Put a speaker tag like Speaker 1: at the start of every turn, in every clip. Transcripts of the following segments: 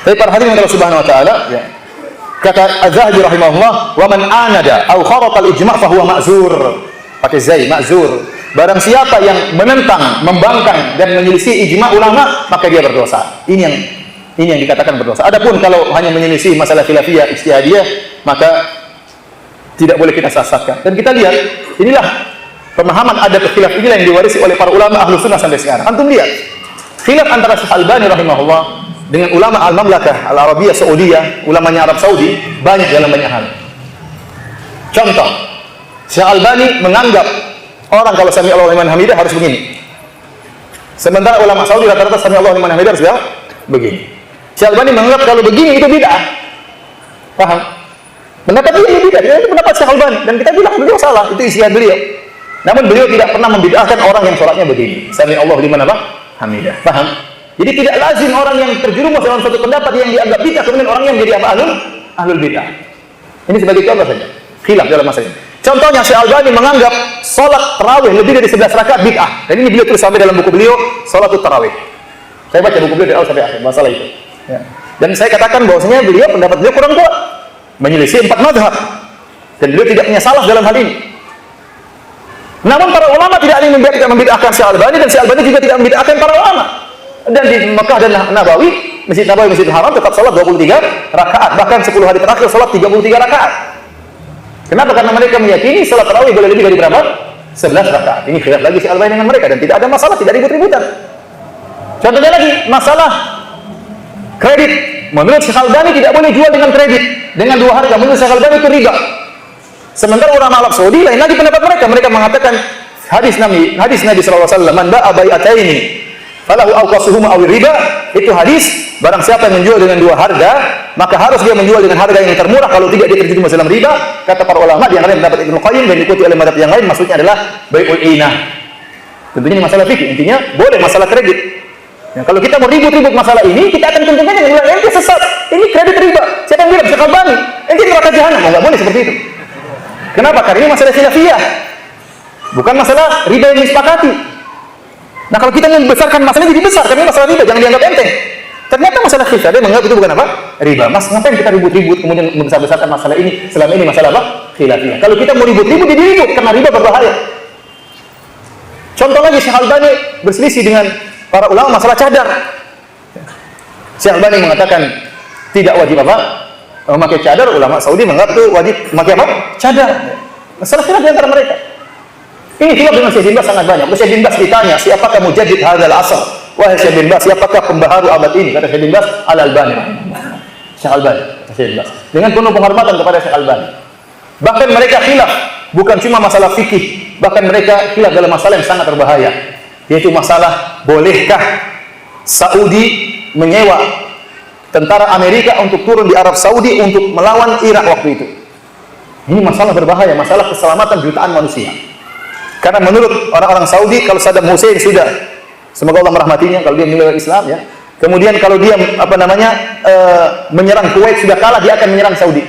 Speaker 1: Tapi para hadirin Allah Subhanahu wa taala, ya. Kata Az-Zahabi rahimahullah, "Wa man anada aw kharaqa al-ijma' fa huwa ma'zur." Pakai zai, ma'zur. Barang siapa yang menentang, membangkang dan menyelisih ijma' ulama, maka dia berdosa. Ini yang dikatakan berdosa. Adapun kalau hanya menyelisih masalah khilafiyah, ijtihadiyah, maka tidak boleh kita sesatkan. Dan kita lihat, inilah pemahaman adab khilaf inilah yang diwarisi oleh para ulama Ahlus Sunnah sampai sekarang. Antum lihat, khilaf antara Syekh Albani rahimahullah dengan ulama Al-Mamlakah Al-Arabiyah Saudiyah, ulamanya Arab Saudi, banyak dalam banyak hal. Contoh, Syekh Albani menganggap orang kalau sami Allahu liman hamidah harus begini. Sementara ulama Saudi rata-rata sami Allahu liman hamidah harus begini. Syekh Albani menganggap kalau begini itu bid'ah. Paham? Pendapat dia ini bid'ah, itu pendapat Syekh Albani dan kita bilang beliau salah, itu ijtihad beliau. Namun beliau tidak pernah membid'ahkan orang yang sholatnya begini. Sami Allahu liman hamidah. Paham? Jadi tidak lazim orang yang terjerumus dalam suatu pendapat yang dianggap bid'ah kemudian orang yang menjadi ahlul bid'ah. Ini sebagai contoh saja. Khilaf dalam masalah ini. Contohnya Syekh Albani menganggap salat tarawih lebih dari 11 rakaat bid'ah. Dan ini beliau tulis sampai dalam buku beliau Salatul Tarawih. Saya baca buku beliau dari awal sampai akhir masalah itu. Ya. Dan saya katakan bahwasanya pendapat beliau kurang kuat, menyelisih 4 mazhab. Dan beliau tidak punya salah dalam hal ini. Namun para ulama tidak ada yang membid'ahkan Syekh Albani dan Syekh Albani juga tidak membid'ahkan para ulama. Dan di Mekah dan Nabawi, Masjid Nabawi, Masjidil Haram tetap salat 23 rakaat, bahkan 10 hari terakhir salat 33 rakaat. Kenapa? Karena mereka meyakini salat tarawih boleh lebih dari berapa? 11 rakaat. Ini khilaf lagi Syekh Albani dengan mereka dan tidak ada masalah, tidak ribut-ributan. Contohnya lagi masalah kredit. Menurut Syekh Albani tidak boleh jual dengan kredit dengan 2 harga. Menurut Syekh Albani itu riba. Sementara ulama Arab Saudi lain lagi pendapat mereka. Mereka mengatakan hadis Nabi sallallahu alaihi wasallam, "Man ba'a bai'ataini falahu awqasuhuma aw riba." Itu hadis, barang siapa yang menjual dengan 2 harga, maka harus dia menjual dengan harga yang termurah, kalau tidak dia terjerumus dalam riba. Kata para ulama di antara pendapat Ibnu Qayyim dan diikuti oleh mazhab yang lain, maksudnya adalah bai'ul inah. Tentunya ini masalah fikih, intinya boleh masalah kredit. Ya, kalau kita mau ribut-ribut masalah ini, kita akan tentukan dengan bilang ente sesat. Ini kredit riba. Siapa yang bilang? Syekh Albani. Ente neraka jahanam. Enggak boleh seperti itu. Kenapa? Karena ini masalah khilafiyah. Bukan masalah riba yang disepakati. Nah, kalau kita membesarkan masalah jadi besar, karena masalah riba jangan dianggap enteng. Ternyata masalah khilaf, dia menganggap itu bukan apa? Riba. Mas, ngapain kita ribut-ribut kemudian membesar-besarkan masalah ini? Selama ini masalah apa? Khilafiyah. Kalau kita mau ribut-ribut, jadi ribut karena riba berbahaya. Contoh lagi, Syekh Albani berselisih dengan para ulama masalah cadar. Syekh Albani mengatakan tidak wajib apa? Memakai cadar. Ulama Saudi menganggap itu wajib memakai apa? Cadar. Masalah khilaf di antara mereka. Ini khilaf dengan Syekh bin Baz sangat banyak. Syekh bin Baz ditanya, siapakah mujaddid hadzal asr? Wahai Syekh bin Baz, siapakah pembaharu abad ini? Kata Syekh bin Baz, Al-Albani. Syekh Albani, Syekh bin Baz. Dengan penuh penghormatan kepada Syekh Albani. Bahkan mereka khilaf bukan cuma masalah fikih, bahkan mereka khilaf dalam masalah yang sangat berbahaya, yaitu masalah bolehkah Saudi menyewa tentara Amerika untuk turun di Arab Saudi untuk melawan Irak waktu itu. Ini masalah berbahaya, masalah keselamatan jutaan manusia. Karena menurut orang-orang Saudi, kalau Saddam Hussein sudah, semoga Allah merahmatinya, kalau dia meninggal Islam ya, kemudian kalau dia menyerang Kuwait sudah kalah, dia akan menyerang Saudi.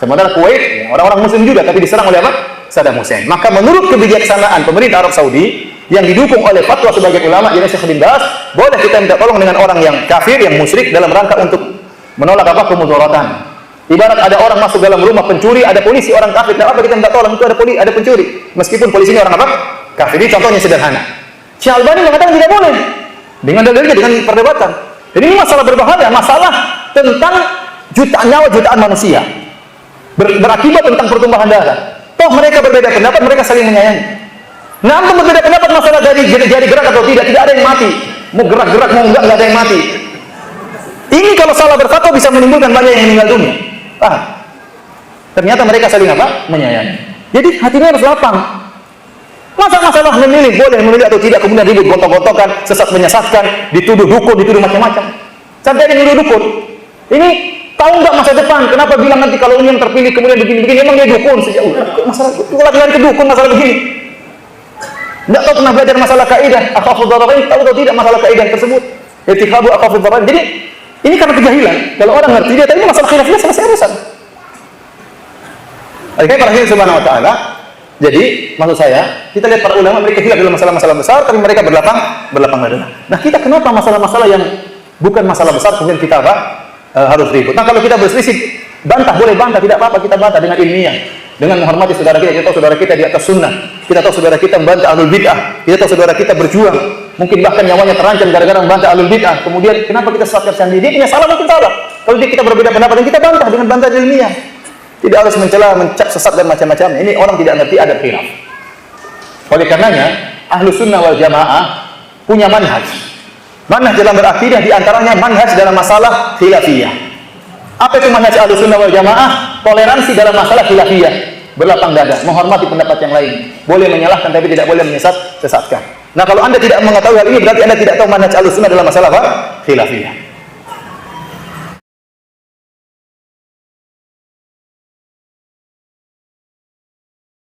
Speaker 1: Sementara Kuwait ya, orang-orang Muslim juga, tapi diserang oleh apa? Saddam Hussein. Maka menurut kebijaksanaan pemerintah Arab Saudi yang didukung oleh fatwa sebagai ulama, yaitu Syekh bin Baz, boleh kita minta tolong dengan orang yang kafir, yang musyrik dalam rangka untuk menolak apa? Kemudaratan. Ibarat ada orang masuk dalam rumah pencuri, ada polisi orang kafir, tidak apa kita minta tolong, itu ada pencuri. Meskipun polisinya orang apa? Kafir. Ini contohnya sederhana. Syekh Albani mengatakan tidak boleh. Dengan dalilnya, dengan perdebatan. Jadi ini masalah berbahaya, masalah tentang jutaan nyawa, jutaan manusia. Berakibat tentang pertumpahan darah. Toh mereka berbeda pendapat, mereka saling menyayangi. Nah, untuk berbeda pendapat masalah dari jari gerak atau tidak ada yang mati. Mau gerak-gerak, mau enggak ada yang mati. Ini kalau salah berfatwa bisa menimbulkan banyak yang meninggal dunia. Paham? Ternyata mereka saling apa? Menyayangi. Jadi hatinya harus lapang. Masa masalah memilih, boleh memilih atau tidak, kemudian ribut, gontok-gontokan, sesat menyesatkan, dituduh dukun, dituduh macam-macam. Sampai ada yang nuduh dukun. Ini tahu nggak masa depan? Kenapa bilang nanti kalau ini yang terpilih kemudian begini-begini? Emang dia dukun sejak masalah lagi ke dukun masalah begini. Nggak tahu pernah belajar masalah kaidah akhafudz dzararain, tahu atau tidak masalah kaidah tersebut? Irtikabu akhafudz dzararain. Jadi ini karena kejahilan. Kalau orang ngerti dia, tapi ini masalah khilafiyah selesai urusan. Oke, para hadirin subhanahu wa ta'ala. Jadi, maksud saya, kita lihat para ulama mereka khilaf dalam masalah-masalah besar, tapi mereka berlapang dada. Nah, kita kenapa masalah-masalah yang bukan masalah besar kemudian kita apa? harus ribut. Nah, kalau kita berselisih, bantah, boleh bantah, tidak apa-apa, kita bantah dengan ilmiah, dengan menghormati saudara kita. Kita tahu saudara kita di atas sunnah, kita tahu saudara kita membantah ahlul bid'ah, kita tahu saudara kita berjuang, mungkin bahkan nyawanya terancam gara-gara membantah ahlul bid'ah. Kemudian kenapa kita sesatkan sendiri? Dia punya salah, mungkin salah. Kalau kita berbeda pendapat, dan kita bantah dengan bantahan ilmiah. Tidak harus mencela, mencap sesat dan macam-macam. Ini orang tidak ngerti adab khilaf. Oleh karenanya, ahlu sunnah wal jamaah punya manhaj. Manhaj dalam berakidah diantaranya manhaj dalam masalah khilafiyah. Apa itu manhaj ahlu sunnah wal jamaah? Toleransi dalam masalah khilafiyah, berlapang dada, menghormati pendapat yang lain, boleh menyalahkan tapi tidak boleh sesatkan. Nah, kalau anda tidak mengetahui hal ini, berarti anda tidak tahu manhaj ahlu sunnah dalam masalah apa? Khilafiyah.